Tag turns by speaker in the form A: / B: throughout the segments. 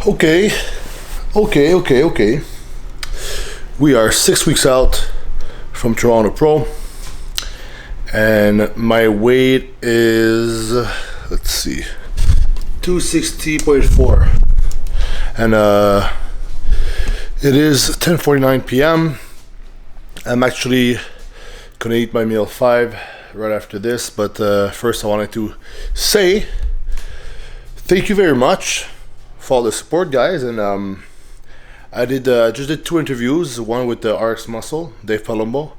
A: Okay, okay. We are 6 weeks out from Toronto Pro, and my weight is, let's see, 260.4, and it is 10:49 p.m. I'm actually gonna eat my meal 5 right after this, but first I wanted to say thank you very much for all the support, guys. And I just did 2 interviews, one with the RX Muscle, Dave Palumbo,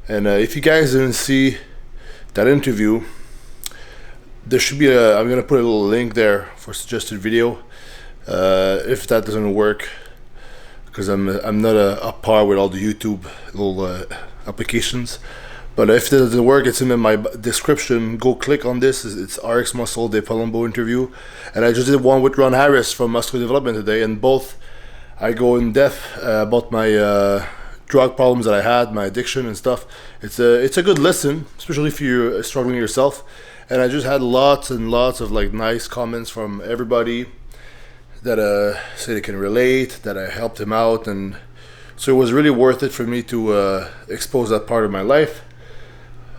A: and if you guys didn't see that interview, there should be I'm gonna put a little link there for suggested video. If that doesn't work, because I'm not a par with all the YouTube little applications. But if that doesn't work, it's in my description. Go click on this. It's RX Muscle, Dave Palumbo interview. And I just did one with Ron Harris from Muscular Development today. And both, I go in depth about my drug problems that I had, my addiction and stuff. It's a good listen, especially if you're struggling yourself. And I just had lots and lots of like nice comments from everybody that say they can relate, that I helped him out. And so it was really worth it for me to expose that part of my life.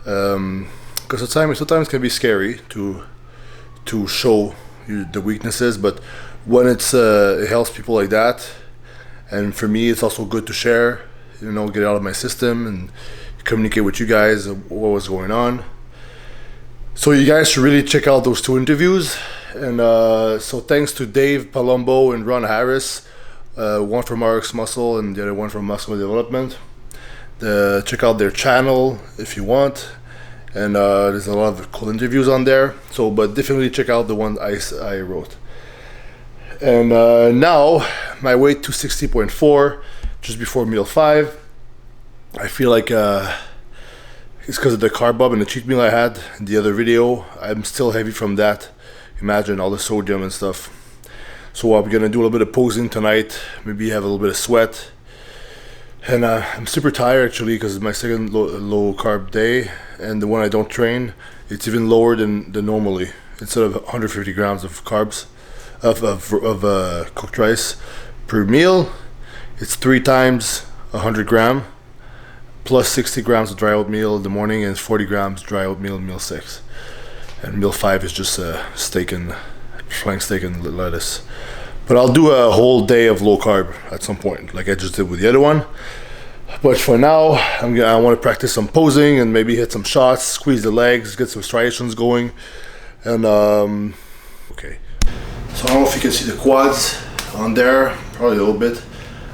A: Because sometimes it can be scary to show the weaknesses, but when it helps people like that, and for me it's also good to share, get it out of my system and communicate with you guys what was going on. So you guys should really check out those 2 interviews. And so thanks to Dave Palumbo and Ron Harris, one from RX Muscle and the other one from Muscular Development. Check out their channel if you want, and there's a lot of cool interviews on there. So, but definitely check out the one I wrote. And now my weight 260.4, just before meal 5. I feel like it's because of the carb up and the cheat meal I had in the other video. I'm still heavy from that. Imagine all the sodium and stuff. So I'm gonna do a little bit of posing tonight. Maybe have a little bit of sweat. And I'm super tired actually, because it's my second low carb day, and the one I don't train, it's even lower than normally. Instead of 150 grams of carbs of cooked rice per meal, it's 3 times 100 gram plus 60 grams of dry oatmeal in the morning and 40 grams dry oatmeal in meal 6. And meal 5 is just flank steak and lettuce. But I'll do a whole day of low carb at some point, like I just did with the other one. But for now, I want to practice some posing and maybe hit some shots, squeeze the legs, get some striations going. And okay. So I don't know if you can see the quads on there, probably a little bit.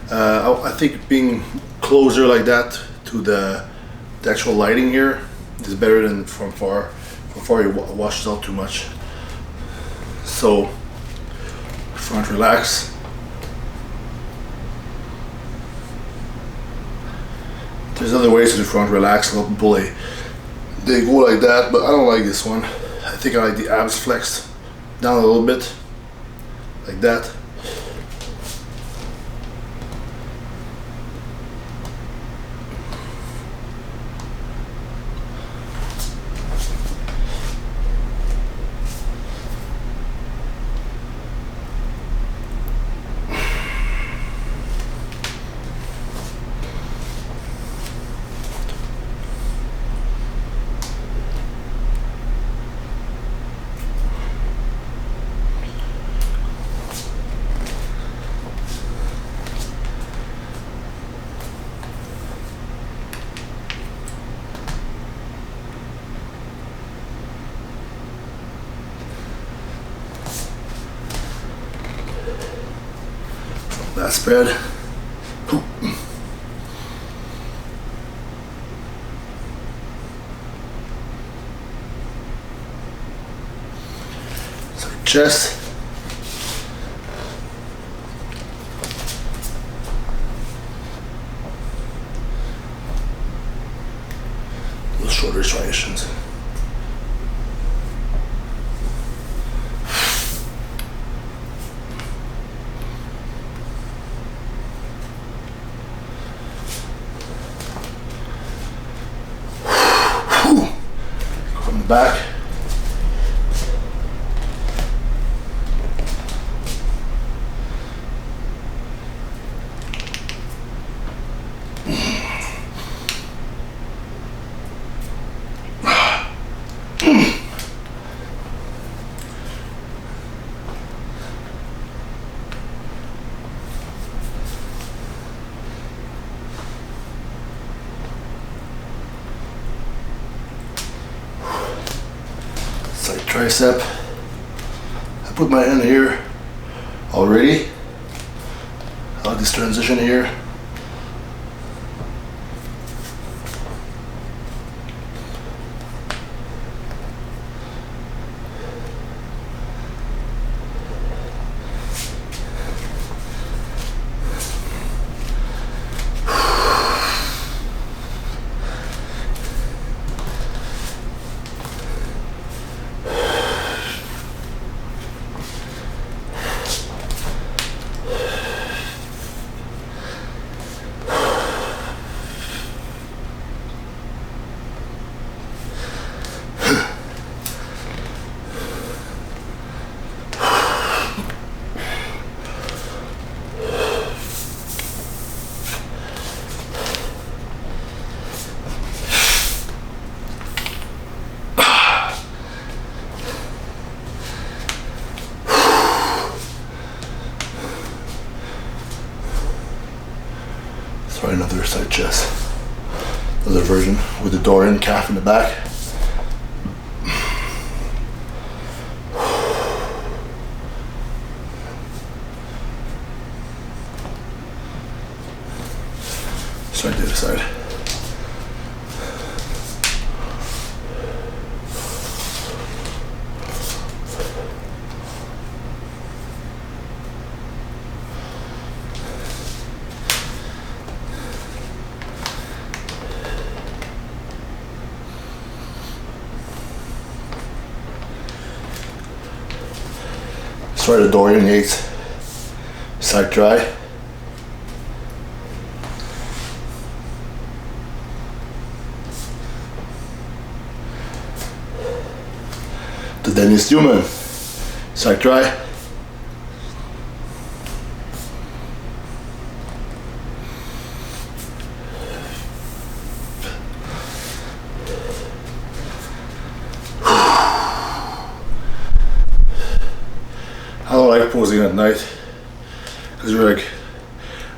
A: I think being closer like that to the actual lighting here is better than from far. From far, it washes out too much. So. Front relax. There's other ways to do front relax. A lot of people they go like that, but I don't like this one. I think I like the abs flexed down a little bit, like that. That spread. So chest. Those shoulder striations. Back. tricep. I put my hand here already. I like this transition here. Try another side chest. Another version with the Dorian calf in the back. Let's try the other side. Try the Dorian 8 side try. The Dennis Newman side try. I don't like posing at night because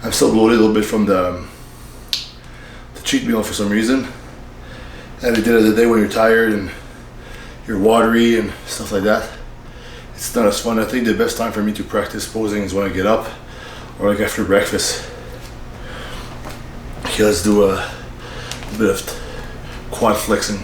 A: I'm still bloated a little bit from the cheat meal for some reason. And at the end of the day when you're tired and you're watery and stuff like that, it's not as fun. I think the best time for me to practice posing is when I get up or like after breakfast. Okay, let's do a bit of quad flexing.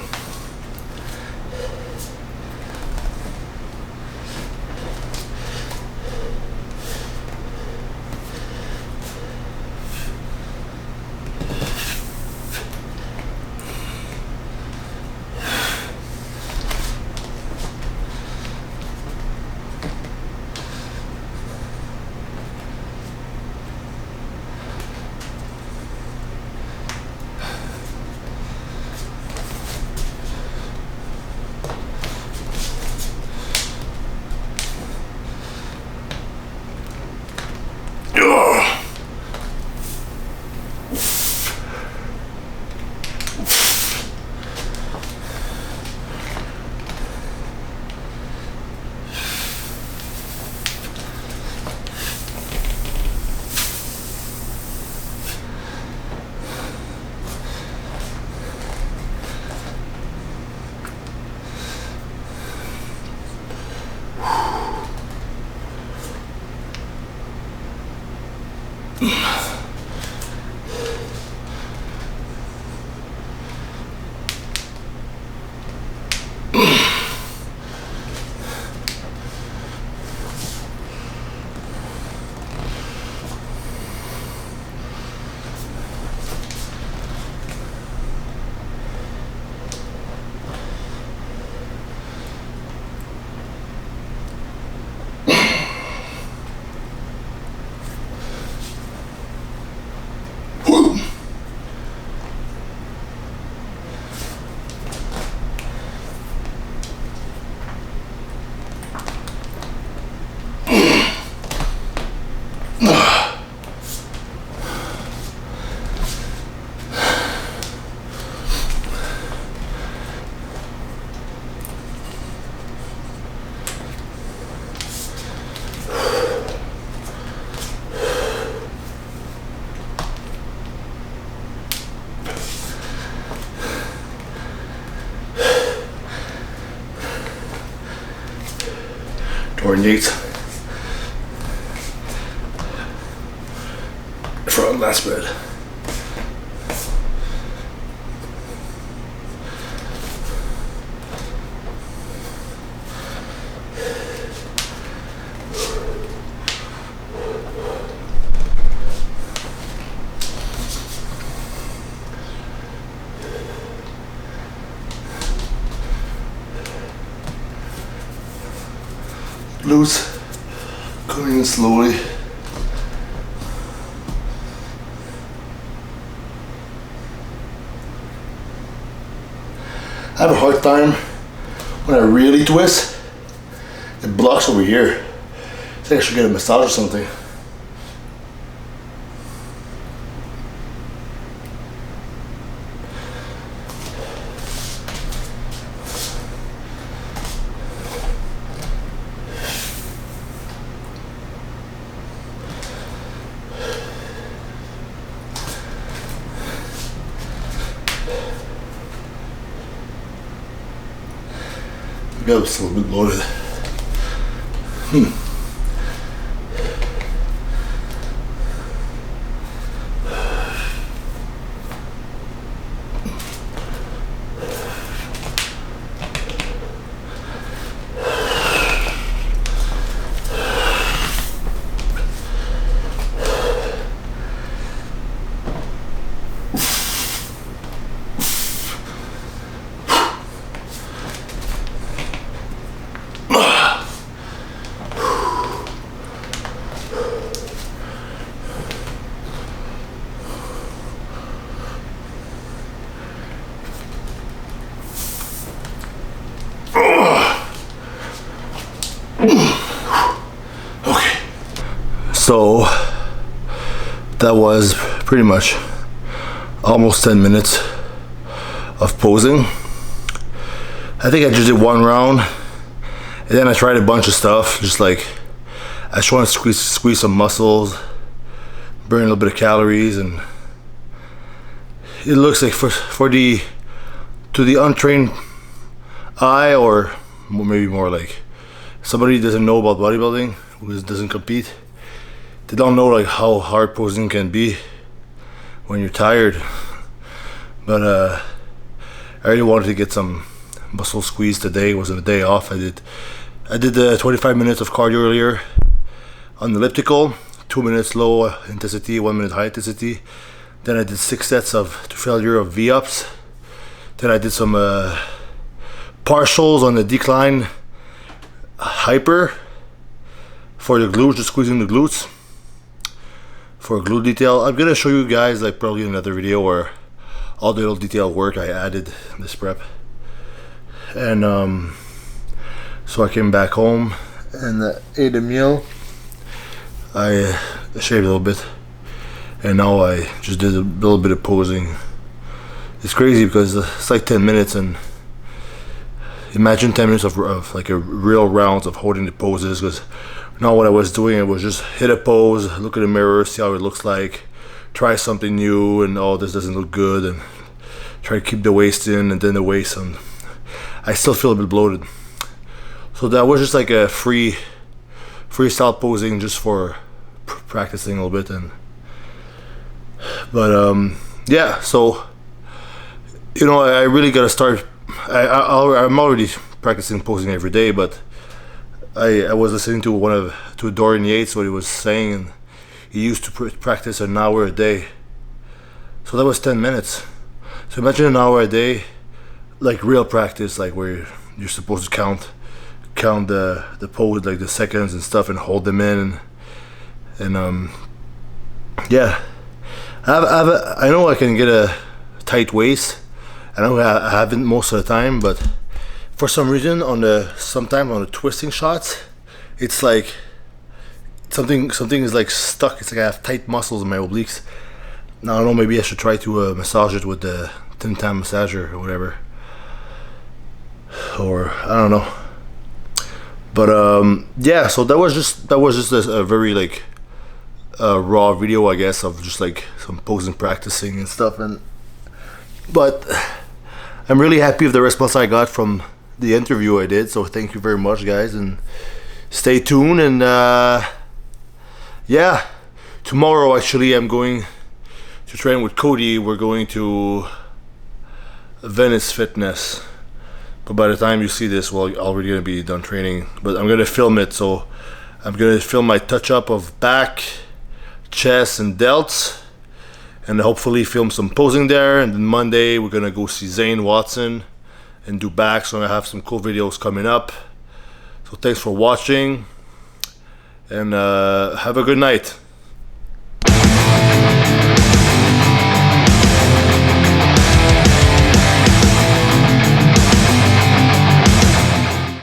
A: Dorian front lat spread. Glutes coming in slowly. I have a hard time when I really twist. It blocks over here. I think I should get a massage or something. Maybe I was a little bit loaded. Okay, so that was pretty much almost 10 minutes of posing. I think I just did one round, and then I tried a bunch of stuff. Just like I just want to squeeze some muscles, burn a little bit of calories, and it looks like to the untrained eye, or maybe more like somebody who doesn't know about bodybuilding, who doesn't compete, they don't know like how hard posing can be when you're tired. But I really wanted to get some muscle squeeze today. It was a day off. I did 25 minutes of cardio earlier on the elliptical, 2 minutes low intensity, 1 minute high intensity. Then I did 6 sets to failure of V-ups. Then I did some partials on the decline hyper for the glutes, just squeezing the glutes for a glute detail. I'm gonna show you guys like probably in another video where all the little detail work I added in this prep. And so I came back home and ate a meal. I shaved a little bit, and now I just did a little bit of posing. It's crazy because it's like 10 minutes, and imagine 10 minutes of like a real rounds of holding the poses. Because now what I was doing, it was just hit a pose, look at the mirror, see how it looks like, try something new, and oh, this doesn't look good, and try to keep the waist in, and then the waist, and I still feel a bit bloated. So that was just like a freestyle posing just for practicing a little bit. But yeah, so you know, I really gotta start. I'm already practicing posing every day, but I was listening to Dorian Yates, what he was saying, and he used to practice an hour a day. So that was 10 minutes. So imagine an hour a day, like real practice, like where you're supposed to count the pose, like the seconds and stuff, and hold them in, and yeah. I know I can get a tight waist. I know I haven't most of the time, but for some reason sometimes on the twisting shots, it's like something is like stuck. It's like I have tight muscles in my obliques. Now I don't know, maybe I should try to massage it with the Tim Tam massager or whatever, or I don't know. But yeah, so that was just a very like raw video, I guess, of just like some posing, practicing and stuff. But I'm really happy with the response I got from the interview I did, so thank you very much, guys, and stay tuned. And yeah, tomorrow actually I'm going to train with Cody. We're going to Venice Fitness, but by the time you see this, well, already gonna be done training. But I'm gonna film it, so I'm gonna film my touch up of back, chest, and delts, and hopefully film some posing there. And then Monday we're gonna go see Zane Watson and do back. So I have some cool videos coming up. So thanks for watching, and have a good night.